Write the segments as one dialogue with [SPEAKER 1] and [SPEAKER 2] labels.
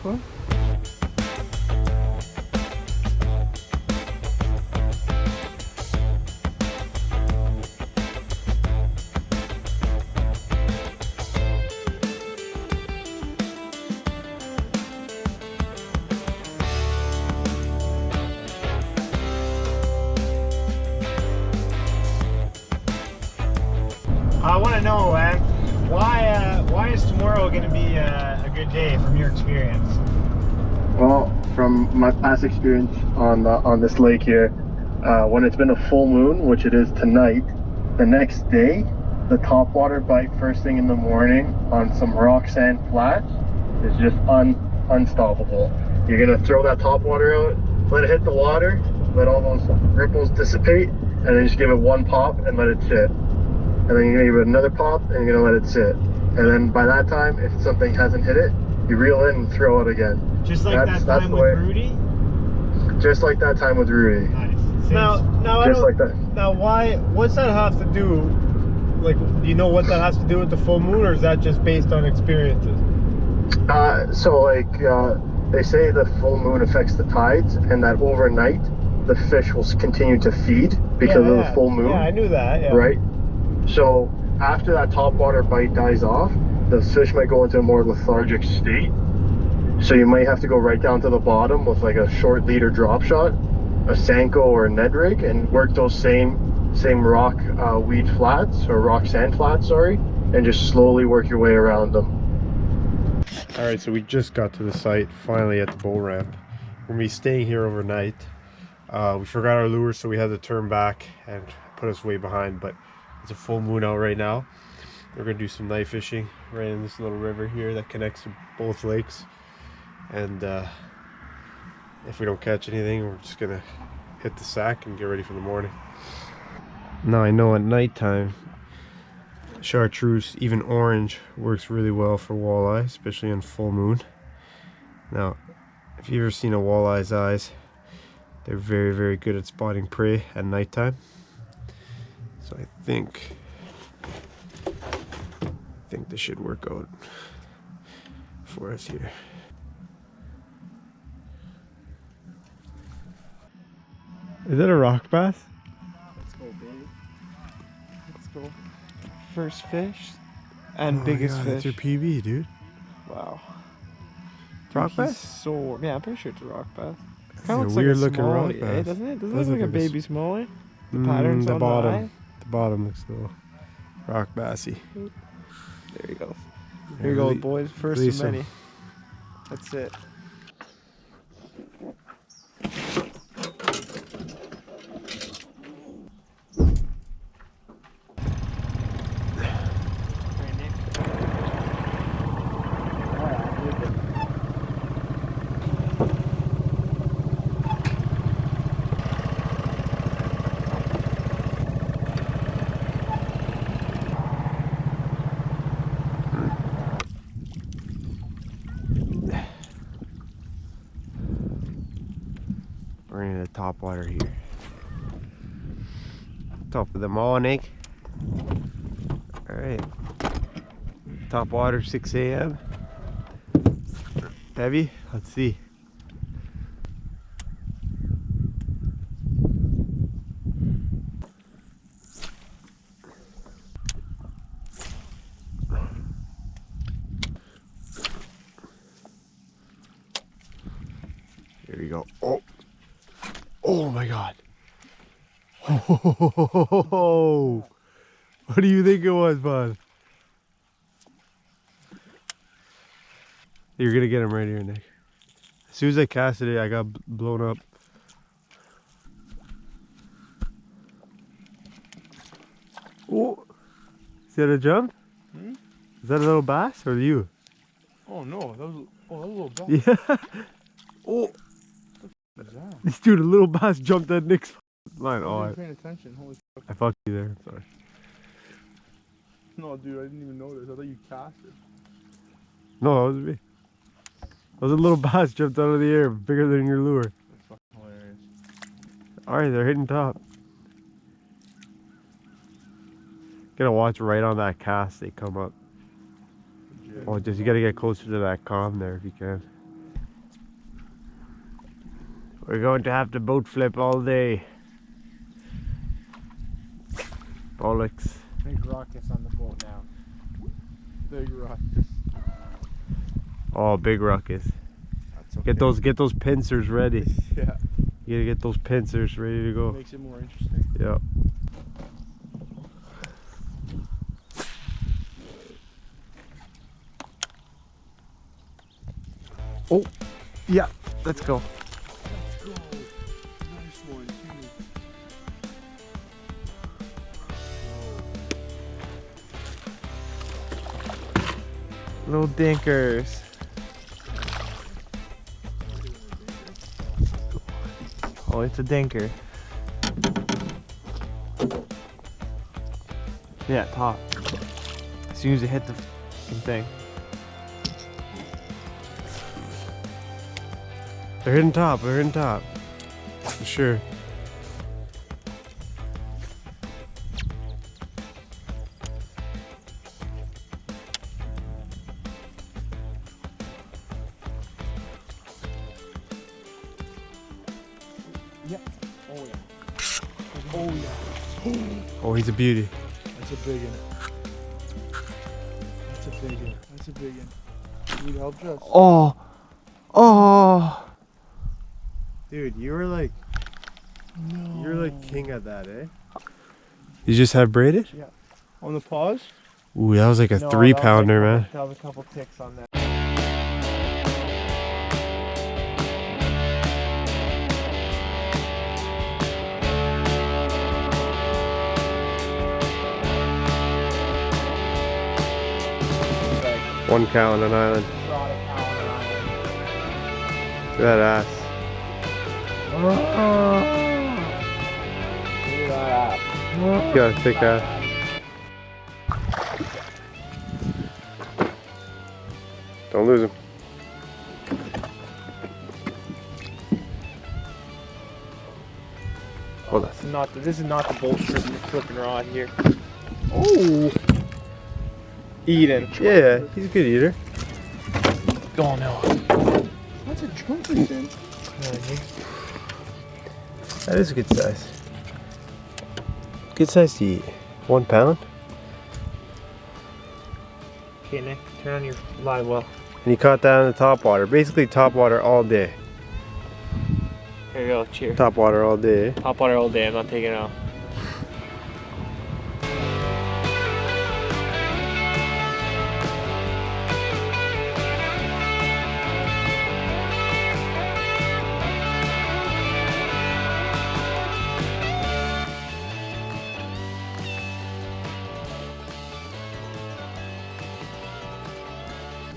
[SPEAKER 1] one?
[SPEAKER 2] I want to know, why is tomorrow going to be a good day from your experience?
[SPEAKER 3] Well, from my past experience on this lake here, when it's been a full moon, which it is tonight, the next day, the topwater bite first thing in the morning on some rock sand flats is just unstoppable. You're gonna throw that topwater out, let it hit the water, let all those ripples dissipate, and then just give it one pop and let it sit. And then you're gonna give it another pop and you're gonna let it sit. And then by that time, if something hasn't hit it, you reel in and throw it again.
[SPEAKER 2] Just like that time with Rudy?
[SPEAKER 3] Just like that time with Rudy.
[SPEAKER 2] Nice.
[SPEAKER 4] Now,
[SPEAKER 3] Just like that.
[SPEAKER 4] Now, what's that have to do? Like, do you know what that has to do with the full moon, or is that just based on experiences?
[SPEAKER 3] They say the full moon affects the tides, and that overnight the fish will continue to feed because of the full moon.
[SPEAKER 4] Yeah, I knew that. Yeah.
[SPEAKER 3] Right. So after that topwater bite dies off, the fish might go into a more lethargic state. So you might have to go right down to the bottom with like a short leader drop shot, a Senko or a Ned rig, and work those same rock weed flats, or rock sand flats, sorry, and just slowly work your way around them.
[SPEAKER 1] All right, so we just got to the site, finally at the boat ramp. We're gonna be staying here overnight. We forgot our lures, so we had to turn back and put us way behind, but it's a full moon out right now. We're gonna do some night fishing right in this little river here that connects to both lakes. And if we don't catch anything, we're just gonna hit the sack and get ready for the morning. Now I know at nighttime, chartreuse, even orange, works really well for walleye, especially on full moon. Now, if you've ever seen a walleye's eyes, they're very, very good at spotting prey at nighttime. So I think this should work out for us here. Is that a rock bass?
[SPEAKER 4] Let's go, baby. Let's go. First fish and biggest fish.
[SPEAKER 1] That's your PB, dude.
[SPEAKER 4] Wow.
[SPEAKER 1] Rock bass?
[SPEAKER 4] Yeah, I'm pretty sure it's a rock bass.
[SPEAKER 1] It's a weird looking rock bass.
[SPEAKER 4] Doesn't it? Doesn't it look like a baby smallie? The patterns
[SPEAKER 1] the
[SPEAKER 4] on
[SPEAKER 1] bottom.
[SPEAKER 4] the eye?
[SPEAKER 1] The bottom looks a little rock bassy.
[SPEAKER 4] There you go. Here you go, boys. First of many. That's it.
[SPEAKER 1] We're in the top water here. Top of the morning. Alright. Top water, 6 a.m. Heavy? Let's see. Here we go. Oh! Oh my god. Oh, what do you think it was, bud? You're gonna get him right here, Nick. As soon as I casted it, I got blown up. Oh, is that a jump?
[SPEAKER 4] Hmm?
[SPEAKER 1] Is that a little bass or you?
[SPEAKER 4] Oh no, that was a little bass.
[SPEAKER 1] Yeah. Oh. This dude, a little bass jumped at Nick's line. Oh,
[SPEAKER 4] I wasn't paying attention. Holy fuck.
[SPEAKER 1] I fucked you there. Sorry.
[SPEAKER 4] No, dude, I didn't even notice. I thought you cast it.
[SPEAKER 1] No, that was me. That was a little bass jumped out of the air, bigger than your lure.
[SPEAKER 4] That's fucking hilarious.
[SPEAKER 1] Alright, they're hitting top. Gotta watch right on that cast, they come up.
[SPEAKER 4] Legit.
[SPEAKER 1] Oh, just you gotta get closer to that calm there if you can. We're going to have to boat flip all day. Bollocks.
[SPEAKER 4] Big ruckus on the boat now. Big ruckus.
[SPEAKER 1] Oh, big ruckus.
[SPEAKER 4] That's okay.
[SPEAKER 1] Get those pincers ready.
[SPEAKER 4] Yeah.
[SPEAKER 1] You gotta get those pincers ready to go.
[SPEAKER 4] Makes it more interesting.
[SPEAKER 1] Yep. Oh, yeah, let's go.
[SPEAKER 4] Let's go. Nice one, too.
[SPEAKER 1] Little dinkers. Oh, it's a dinker. Yeah, top. As soon as it hit the fucking thing. They're hitting top, they're hitting top. For sure.
[SPEAKER 4] Yeah. Oh yeah. Oh yeah.
[SPEAKER 1] Oh, he's a beauty.
[SPEAKER 4] That's a big one. That's a big one. That's a big one. Need help, Jess?
[SPEAKER 1] Oh. Oh.
[SPEAKER 4] Dude, you were like... No.
[SPEAKER 1] You're like king at that, eh? You just have braided?
[SPEAKER 4] Yeah. On the pause?
[SPEAKER 1] Ooh, that was like a
[SPEAKER 4] No,
[SPEAKER 1] 3-pounder, man.
[SPEAKER 4] That was a couple ticks on that.
[SPEAKER 1] One cow on an island.
[SPEAKER 4] Brought a cow on an island.
[SPEAKER 1] Look at that ass.
[SPEAKER 4] Look at that.
[SPEAKER 1] You got a thick ass. Don't lose him. Hold on.
[SPEAKER 4] This is not the bolt flipping rod here. Oh! Eden.
[SPEAKER 1] Yeah, he's a good eater.
[SPEAKER 4] Oh no. That's a chunky thing.
[SPEAKER 1] That is a good size. Good size to eat. 1 pound.
[SPEAKER 4] Okay, Nick, turn on your live well.
[SPEAKER 1] And you caught that on the top water. Basically top water all day.
[SPEAKER 4] Here you go, cheers.
[SPEAKER 1] Top water all day.
[SPEAKER 4] Top water all day, I'm not taking it out.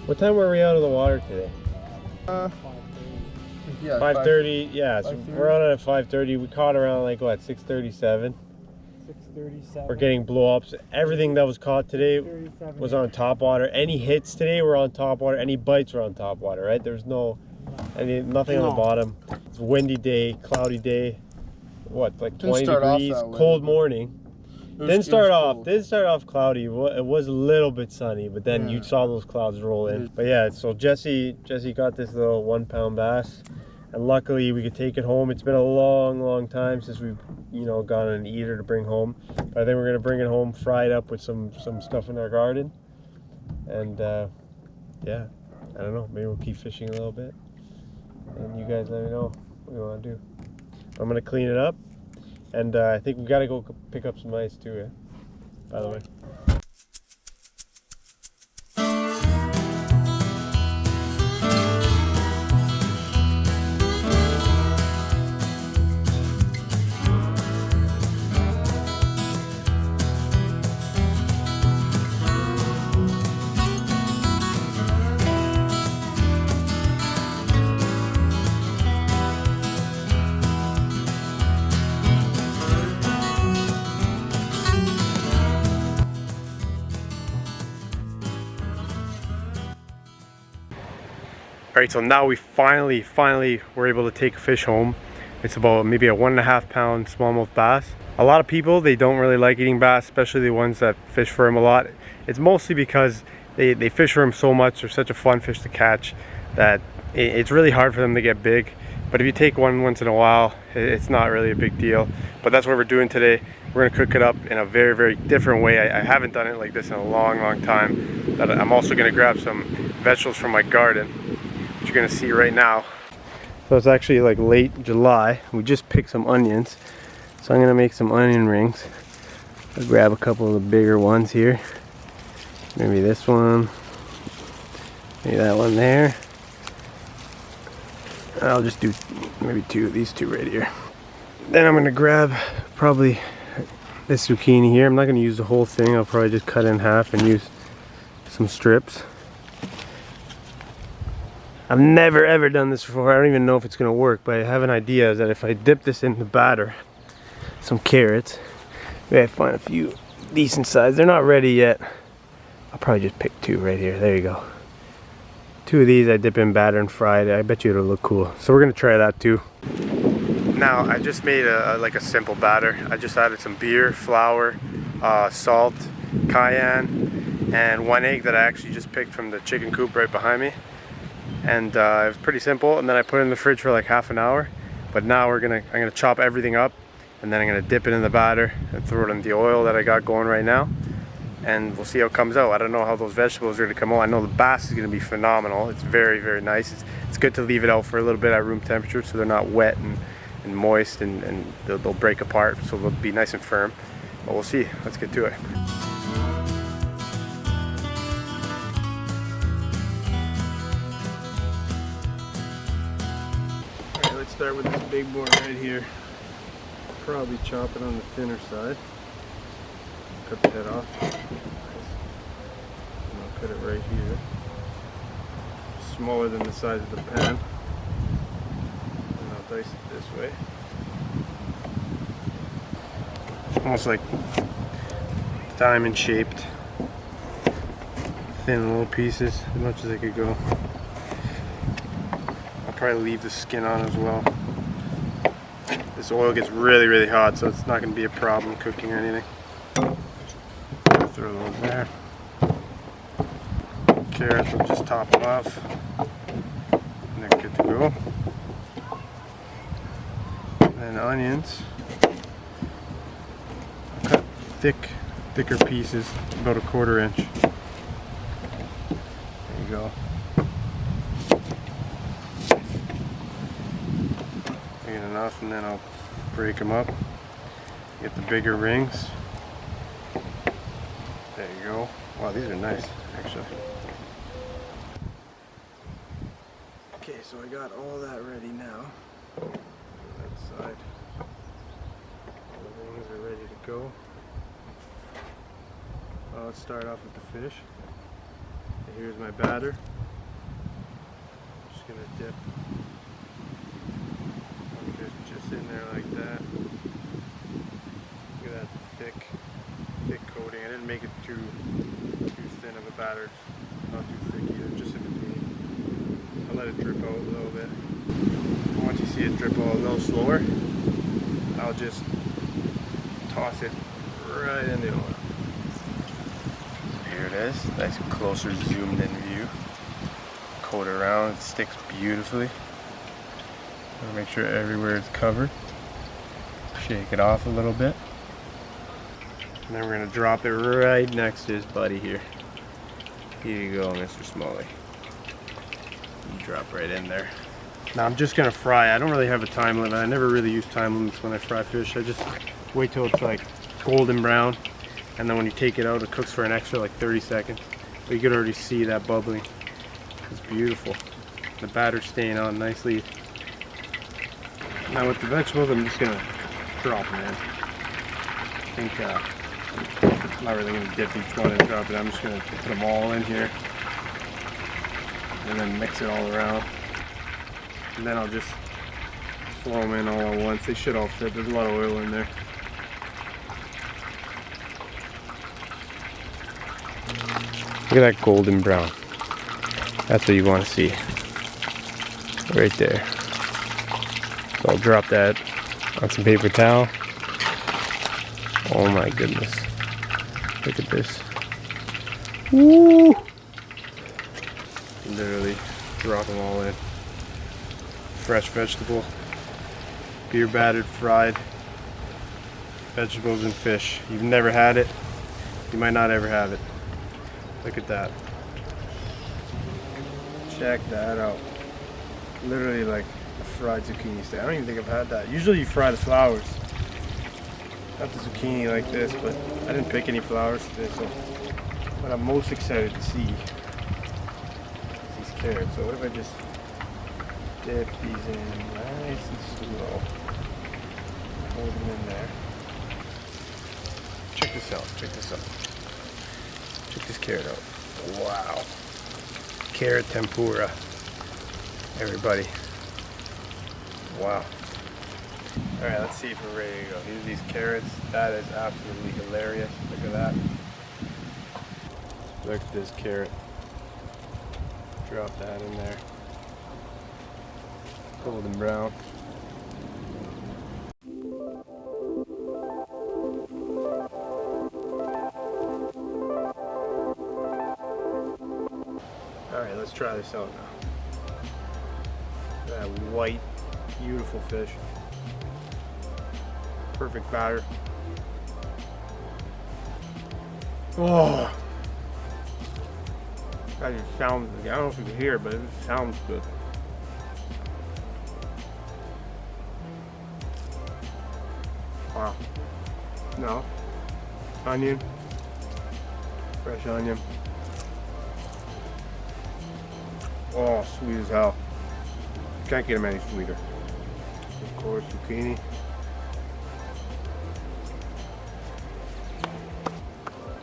[SPEAKER 1] What time were we out of the water today?
[SPEAKER 3] Yeah,
[SPEAKER 1] 5:30. Yeah, so
[SPEAKER 4] 5:30.
[SPEAKER 1] we're on it at 5:30. We caught around like what, 6:37.
[SPEAKER 4] 6:37.
[SPEAKER 1] We're getting blow-ups. Everything that was caught today
[SPEAKER 4] 6:37.
[SPEAKER 1] was on top water. Any hits today were on top water. Any bites were on top water, right? There's nothing on the bottom. It's a windy day, cloudy day. What, like 20 degrees, cold morning. Didn't start off cloudy. It was a little bit sunny, but then you saw those clouds roll in. But yeah, so Jesse got this little 1 pound bass, and luckily we could take it home. It's been a long time since we've got an eater to bring home. But I think we're gonna bring it home, fry it up with some stuff in our garden, and yeah, I don't know. Maybe we'll keep fishing a little bit, and you guys let me know what you want to do. I'm gonna clean it up. And I think we gotta go pick up some ice too, by the way. Alright, so now we finally were able to take a fish home. It's about maybe a 1.5 pound smallmouth bass. A lot of people, they don't really like eating bass, especially the ones that fish for them a lot. It's mostly because they fish for them so much. They're such a fun fish to catch that it's really hard for them to get big. But if you take one once in a while, it's not really a big deal. But that's what we're doing today. We're gonna cook it up in a very, very different way. I haven't done it like this in a long, long time. But I'm also gonna grab some vegetables from my garden, which you're gonna see right now. So it's actually like late July. We just picked some onions. So I'm gonna make some onion rings. I'll grab a couple of the bigger ones here. Maybe this one. Maybe that one there. I'll just do maybe these two right here. Then I'm gonna grab probably this zucchini here. I'm not gonna use the whole thing. I'll probably just cut it in half and use some strips. I've never ever done this before. I don't even know if it's gonna work, but I have an idea is that if I dip this in the batter, some carrots, maybe I find a few decent size. They're not ready yet. I'll probably just pick two right here. There you go. Two of these I dip in batter and fry it. I bet you it'll look cool. So we're gonna try that too. Now I just made like a simple batter. I just added some beer, flour, salt, cayenne, and 1 egg that I actually just picked from the chicken coop right behind me. And it was pretty simple. And then I put it in the fridge for like half an hour. But now I'm gonna chop everything up, and then I'm gonna dip it in the batter and throw it in the oil that I got going right now. And we'll see how it comes out. I don't know how those vegetables are gonna come out. I know the bass is gonna be phenomenal. It's very, very nice. It's good to leave it out for a little bit at room temperature so they're not wet and moist, and they'll break apart, so they'll be nice and firm. But we'll see. Let's get to it. Alright, let's start with this big boy right here. Probably chop it on the thinner side. Cut the head off. And I'll cut it right here. Smaller than the size of the pan. And I'll dice it this way. Almost like diamond shaped. Thin little pieces, as much as I could go. I'll probably leave the skin on as well. This oil gets really, really hot, so it's not going to be a problem cooking or anything. Throw those there. Carrots, will just top them off. And they're good to go. And onions. I'll cut thicker pieces, about 1/4 inch. There you go. Big enough, and then I'll break them up. Get the bigger rings. There you go. Wow, these are nice, actually. Okay, so I got all that ready now. That side. All the rings are ready to go. Well, let's start off with the fish. Here's my batter. Just gonna dip the fish just in there like that. Look at that thick coating. I didn't make it too thin of a batter, not too thick either, just in between. I'll let it drip out a little bit. Once you see it drip out a little slower, I'll just toss it right in the oil. Here it is, nice closer zoomed in view. Coat it around, it sticks beautifully. Make sure everywhere is covered. Shake it off a little bit. And then we're going to drop it right next to his buddy here. Here you go, Mr. Smalley. You drop right in there. Now I'm just going to fry. I don't really have a time limit. I never really use time limits when I fry fish. I just wait till it's like golden brown. And then when you take it out, it cooks for an extra like 30 seconds. But you can already see that bubbling. It's beautiful. The batter's staying on nicely. Now with the vegetables, I'm just going to drop them in. I think I'm not really going to dip each one and drop it. I'm just going to put them all in here and then mix it all around. And then I'll just throw them in all at once. They should all fit. There's a lot of oil in there. Look at that golden brown. That's what you want to see. Right there. So I'll drop that on some paper towel. Oh my goodness. Look at this. Woo! Literally drop them all in. fresh vegetable, beer battered fried vegetables and fish. You've never had it, you might not ever have it. Look at that. Check that out. Literally like a fried zucchini steak. I don't even think I've had that. Usually you fry the flowers. Not the zucchini like this, but I didn't pick any flowers today, so what I'm most excited to see is these carrots. So what if I just dip these in nice and slow. Hold them in there. Check this out, check this out. Check this carrot out. Wow. Carrot tempura. Everybody. Wow. Alright, let's see if we're ready to go. Here's these carrots. That is absolutely hilarious. Look at that. Look at this carrot. Drop that in there. Golden brown. Alright, let's try this out now. That white, beautiful fish. Perfect batter. Oh! That just sounds, I don't know if you can hear it, but it sounds good. Wow. No. Onion. Fresh onion. Oh, sweet as hell. Can't get them any sweeter. Of course, zucchini.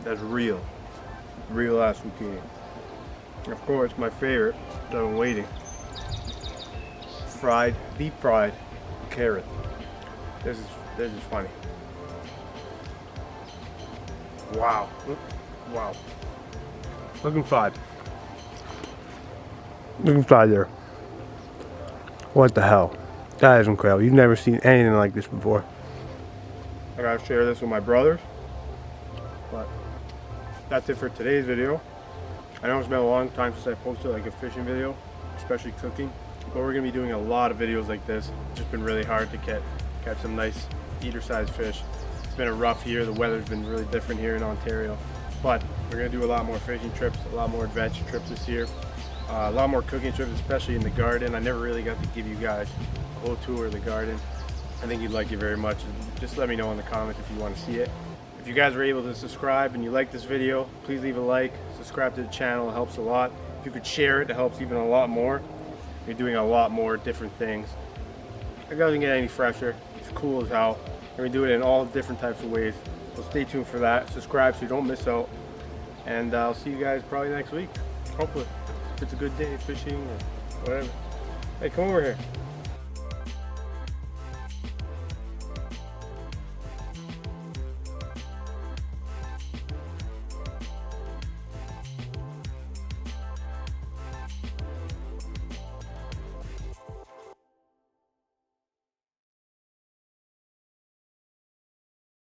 [SPEAKER 1] That's real ass zucchini. And of course, my favorite that I'm waiting. Fried, deep fried carrot. This is funny. Wow. Wow. Looking fried. Looking fried there. What the hell? That is incredible. You've never seen anything like this before. I gotta share this with my brothers. But that's it for today's video. I know it's been a long time since I posted like a fishing video, especially cooking. But we're gonna be doing a lot of videos like this. It's just been really hard to catch some nice eater-sized fish. It's been a rough year. The weather's been really different here in Ontario. But we're gonna do a lot more fishing trips, a lot more adventure trips this year. A lot more cooking trips, especially in the garden. I never really got to give you guys a whole tour of the garden. I think you'd like it very much. Just let me know in the comments if you want to see it. If you guys were able to subscribe and you like this video, please leave a like, subscribe to the channel, it helps a lot. If you could share it, it helps even a lot more. We're doing a lot more different things. It doesn't get any fresher. It's cool as hell. And we do it in all different types of ways. So stay tuned for that. Subscribe so you don't miss out. And I'll see you guys probably next week. Hopefully. If it's a good day fishing or whatever. Hey, come over here.